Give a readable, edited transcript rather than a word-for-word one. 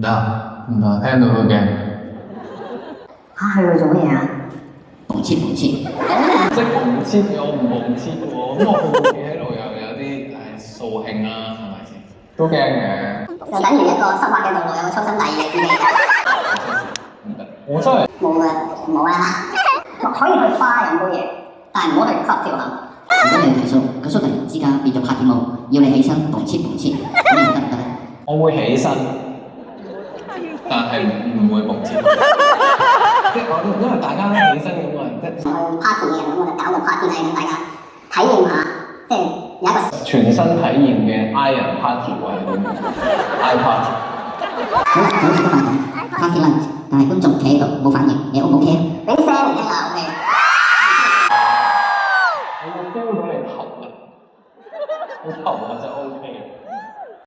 唔得，聽到都驚。嚇，去做乜嘢啊？捧切捧切，即係捧切嘅，我唔捧切喎，咁我好企喺度又有啲掃興啦，係咪先？都驚嘅。就等於一個濕滑嘅道路，有個粗心大意嘅司機。唔得，我真係冇啊，冇啊。可以去花飲杯嘢，但係唔好去 club 跳下。如果你提速，個速突然之間變咗 party mode，要你起身捧切捧切，咁你得唔得咧？我會起身，但係唔會捧切。即係我因為大家都起身咁啊，即係去 party 嘅人咁，我就搞個 party 嚟等大家體驗下，即係有一個全身體驗嘅 Iron Party 喎係點？I Party。好啦，就好似今晚咁 party lunch，但係觀眾企喺度冇反應，你 O 唔 OK 啊？俾啲聲嚟聽下 OK。我會 feel 到你頭啊，你頭啊就 OK 嘅。